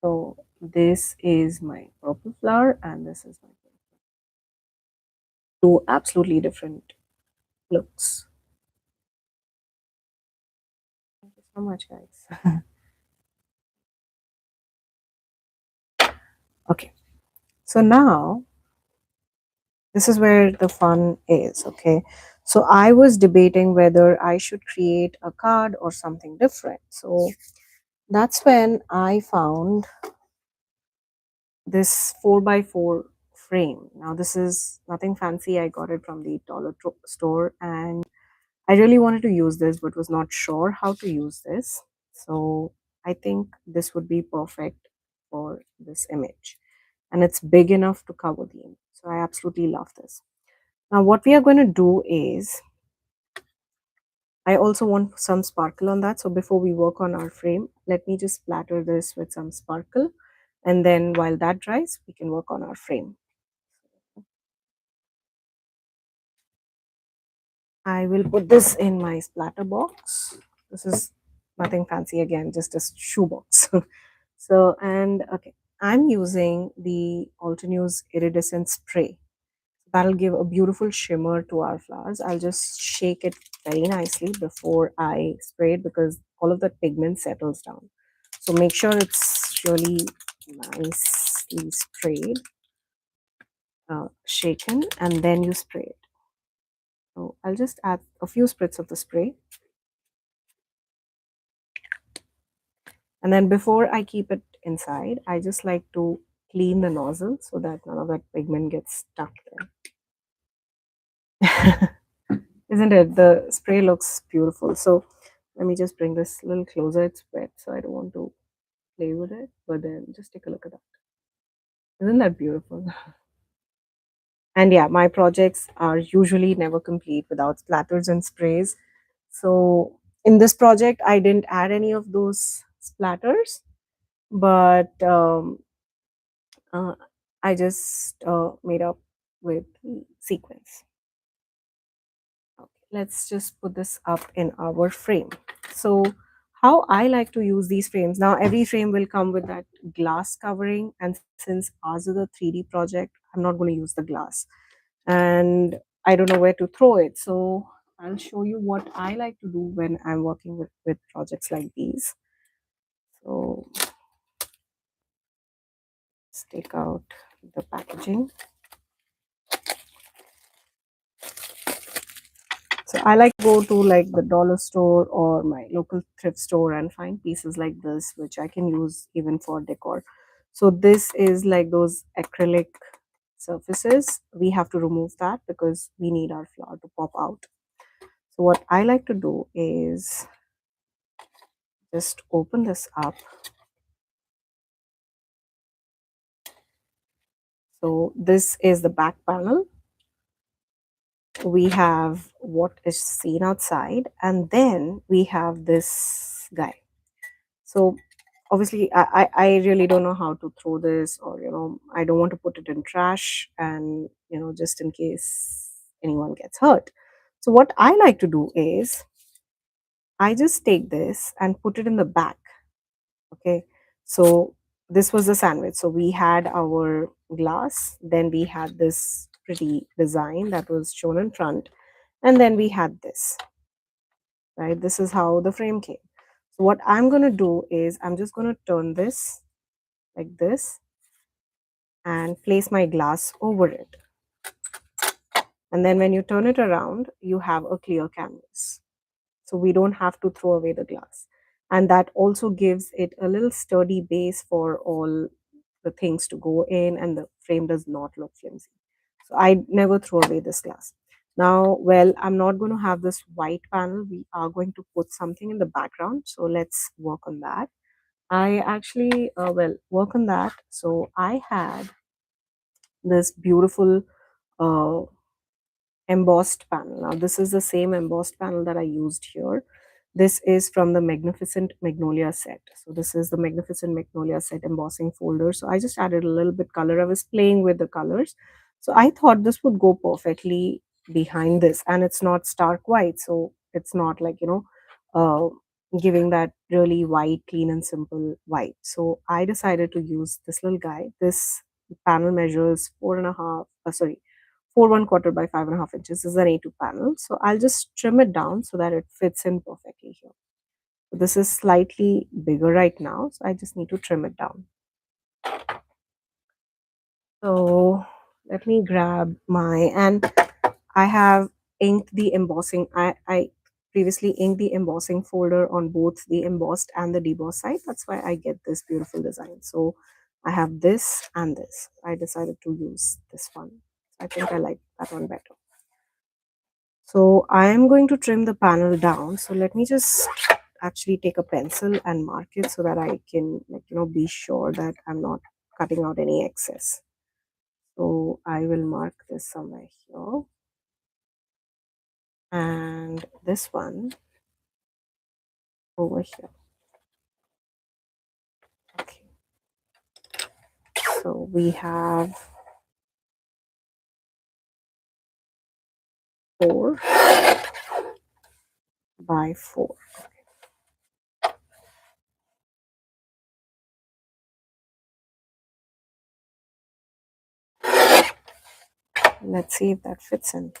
So this is my purple flower and this is my pink flower. Two absolutely different looks. Thank you so much, guys. Okay, so now this is where the fun is. Okay, so I was debating whether I should create a card or something different. So that's when I found this 4x4 frame. Now this is nothing fancy. I got it from the dollar store and I really wanted to use this but was not sure how to use this. So I think this would be perfect for this image. And it's big enough to cover the image. So I absolutely love this. Now what we are going to do is, I also want some sparkle on that. So before we work on our frame, let me just splatter this with some sparkle. And then while that dries, we can work on our frame. I will put this in my splatter box. This is nothing fancy again, just a shoebox. So, and okay, I'm using the Altenew's iridescent spray. That'll give a beautiful shimmer to our flowers. I'll just shake it very nicely before I spray it because all of that pigment settles down. So make sure it's really nicely sprayed, shaken, and then you spray it. So I'll just add a few spritz of the spray. And then before I keep it inside, I just like to clean the nozzle so that none of that pigment gets stuck there. Isn't it? The spray looks beautiful. So let me just bring this a little closer. It's wet, so I don't want to play with it. But then just take a look at that. Isn't that beautiful? And yeah, my projects are usually never complete without splatters and sprays. So in this project, I didn't add any of those splatters, but uh, I just made up with the sequence. Okay, let's just put this up in our frame. So how I like to use these frames. Now, every frame will come with that glass covering, and since ours is a 3D project, I'm not going to use the glass. And I don't know where to throw it. So I'll show you what I like to do when I'm working with projects like these. So let's take out the packaging. So I like to go to like the dollar store or my local thrift store and find pieces like this, which I can use even for decor. So this is like those acrylic surfaces. We have to remove that because we need our flower to pop out. So what I like to do is just open this up. So this is the back panel. We have what is seen outside, and then we have this guy. So obviously I really don't know how to throw this, or I don't want to put it in trash, and just in case anyone gets hurt. So what I like to do is I just take this and put it in the back. Okay, so this was the sandwich. So we had our glass, then we had this pretty design that was shown in front, and then we had this, right? This is how the frame came. So what I'm going to do is I'm just going to turn this like this and place my glass over it. And then when you turn it around, you have a clear canvas. So we don't have to throw away the glass. And that also gives it a little sturdy base for all the things to go in, and the frame does not look flimsy. So I never throw away this glass. Now, well, I'm not going to have this white panel. We are going to put something in the background. So let's work on that. I actually, work on that. So I had this beautiful uh, embossed panel. Now, this is the same embossed panel that I used here. This is from the Magnificent Magnolia set. So this is the Magnificent Magnolia set embossing folder. So I just added a little bit color. I was playing with the colors. So I thought this would go perfectly behind this, and it's not stark white. So it's not like, uh, giving that really white, clean and simple white. So I decided to use this little guy. This panel measures 4 1/4 by 5.5 inches. This is an A2 panel. So I'll just trim it down so that it fits in perfectly here. So this is slightly bigger right now, so I just need to trim it down. So let me grab and I have inked the embossing. I previously inked the embossing folder on both the embossed and the debossed side. That's why I get this beautiful design. So I have this and this. I decided to use this one. I think I like that one better. So I am going to trim the panel down. So let me just actually take a pencil and mark it so that I can be sure that I'm not cutting out any excess. So I will mark this somewhere here. And this one over here. Okay. So we have 4 by 4. Let's see if that fits in.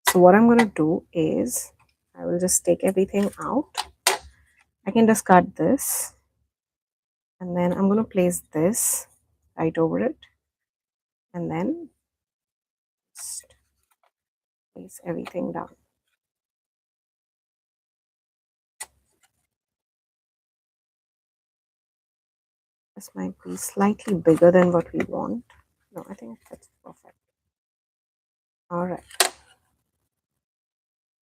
So what I'm going to do is I will just take everything out. I can just cut this, and then I'm going to place this right over it, and then just place everything down. This might be slightly bigger than what we want. No, I think that's perfect. All right.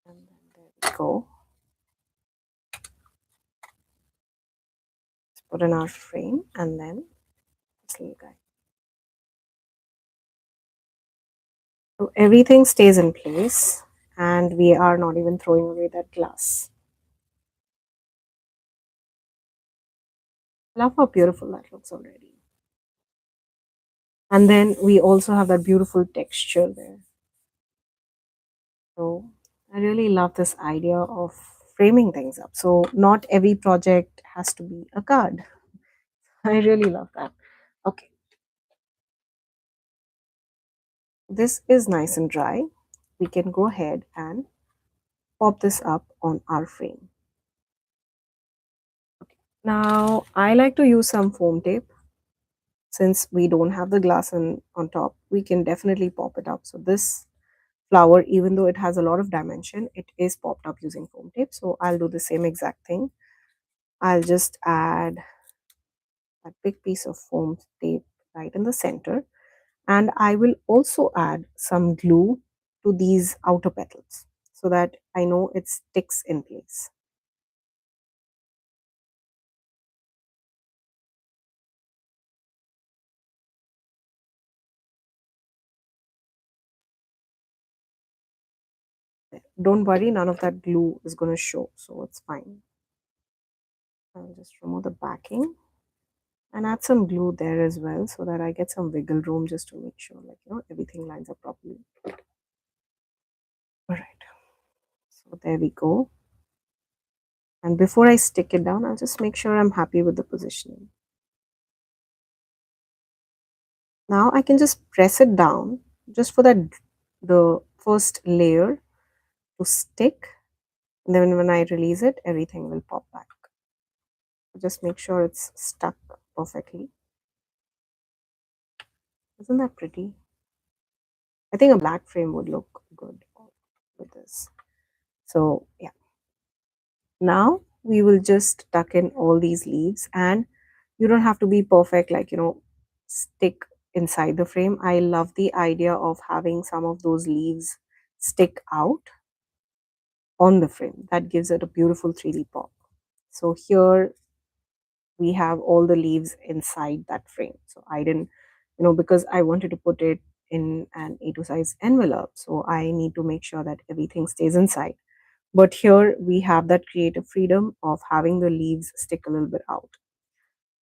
And then there we go. Let's put in our frame, and then this little guy. So everything stays in place, and we are not even throwing away that glass. Love how beautiful that looks already. And then we also have that beautiful texture there. So I really love this idea of framing things up. So not every project has to be a card. I really love that. Okay, this is nice and dry. We can go ahead and pop this up on our frame. Now, I like to use some foam tape. Since we don't have the glass on top, we can definitely pop it up. So this flower, even though it has a lot of dimension, it is popped up using foam tape. So I'll do the same exact thing. I'll just add that big piece of foam tape right in the center. And I will also add some glue to these outer petals so that I know it sticks in place. Don't worry, none of that glue is going to show, so it's fine. I'll just remove the backing and add some glue there as well so that I get some wiggle room just to make sure, like, everything lines up properly. All right, so there we go. And before I stick it down, I'll just make sure I'm happy with the positioning. Now I can just press it down just for that the first layer to stick, and then when I release it, everything will pop back. Just make sure it's stuck perfectly. Isn't that pretty? I think a black frame would look good with this. So yeah, now we will just tuck in all these leaves, and you don't have to be perfect, like, stick inside the frame. I love the idea of having some of those leaves stick out on the frame. That gives it a beautiful 3D pop. So here we have all the leaves inside that frame. So I didn't, because I wanted to put it in an A2 size envelope, so I need to make sure that everything stays inside. But here we have that creative freedom of having the leaves stick a little bit out.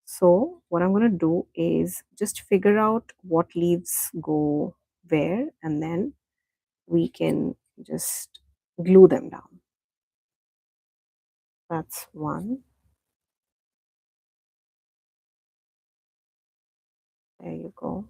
So what I'm going to do is just figure out what leaves go where, and then we can just glue them down. That's one. There you go.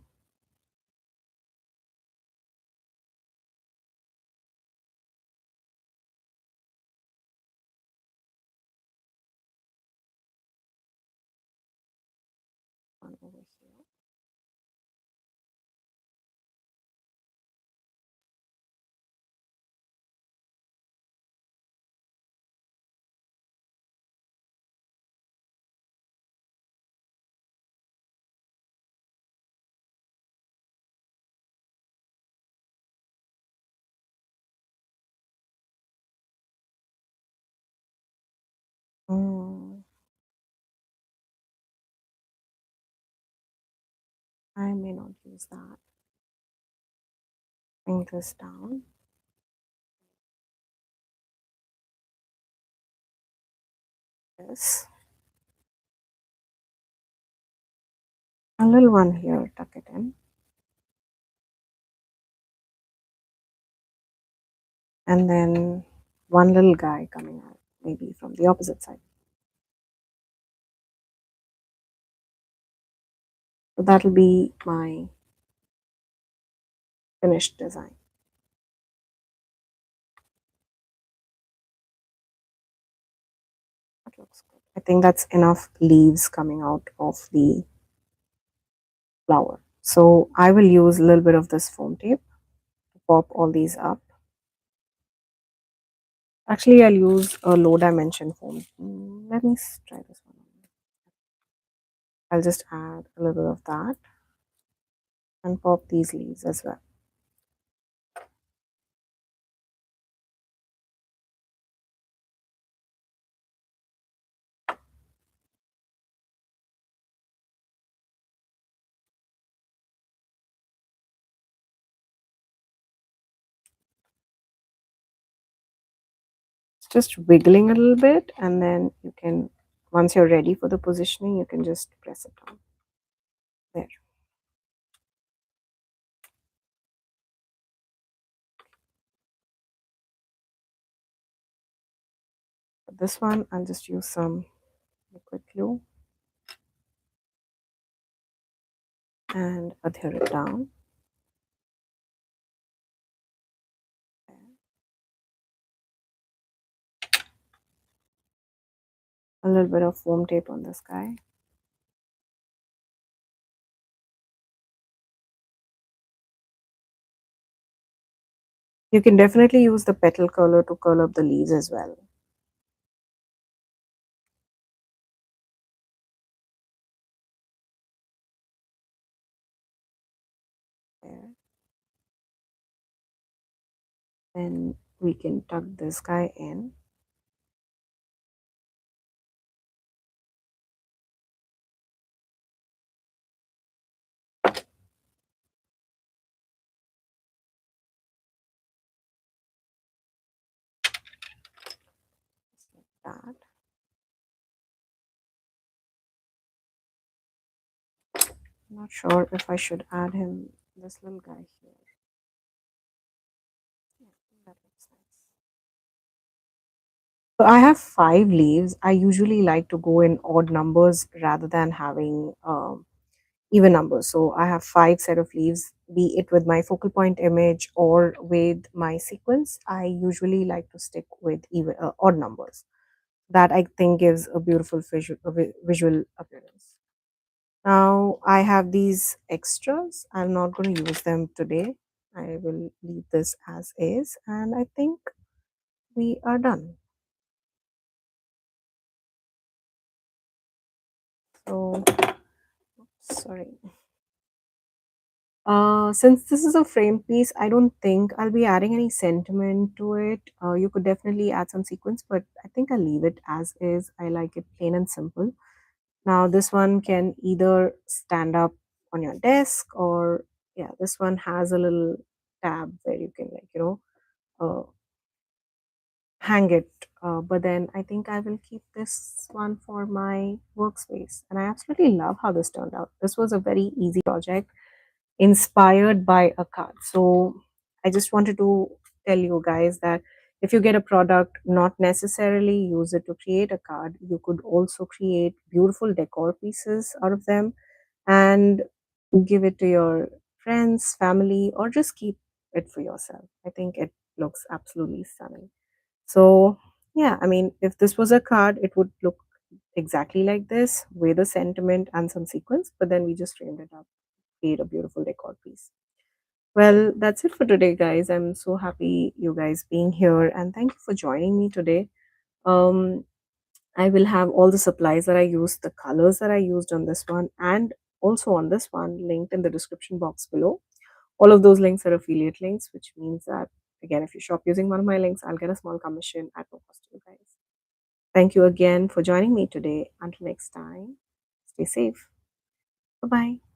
One over here. Mm, I may not use that. Bring this down. Yes. A little one here, tuck it in. And then one little guy coming out, maybe from the opposite side. So that'll be my finished design. That looks good. I think that's enough leaves coming out of the flower. So I will use a little bit of this foam tape to pop all these up. Actually, I'll use a low dimension foam. Let me try this one. I'll just add a little bit of that and pop these leaves as well. It's just wiggling a little bit, and then you can, once you're ready for the positioning, you can just press it down. There. this one, I'll just use some liquid glue and adhere it down. A little bit of foam tape on this guy. You can definitely use the petal curler to curl up the leaves as well. There. Then we can tuck this guy in. Just like that. I'm not sure if I should add him, this little guy here. Yeah, that looks nice. So I have 5 leaves. I usually like to go in odd numbers rather than having even numbers. So I have 5 set of leaves, be it with my focal point image or with my sequence. I usually like to stick with even odd numbers. That I think gives a beautiful visual appearance. Now I have these extras. I'm not going to use them today. I will leave this as is, and I think we are done. So, sorry. Since this is a frame piece, I don't think I'll be adding any sentiment to it. You could definitely add some sequence, but I think I'll leave it as is. I like it plain and simple. Now, this one can either stand up on your desk, or yeah, this one has a little tab where you can, like, hang it. But then I think I will keep this one for my workspace. And I absolutely love how this turned out. This was a very easy project inspired by a card. So I just wanted to tell you guys that if you get a product, not necessarily use it to create a card. You could also create beautiful decor pieces out of them and give it to your friends, family, or just keep it for yourself. I think it looks absolutely stunning. So, yeah, I mean, if this was a card, it would look exactly like this with a sentiment and some sequence, but then we just framed it up, create a beautiful decor piece. Well, that's it for today, guys. I'm so happy you guys being here, and thank you for joining me today. Um, I will have all the supplies that I used, the colors that I used on this one, and also on this one linked in the description box below. All of those links are affiliate links, which means that, again, if you shop using one of my links, I'll get a small commission at no cost to you guys. Thank you again for joining me today. Until next time, stay safe. Bye bye.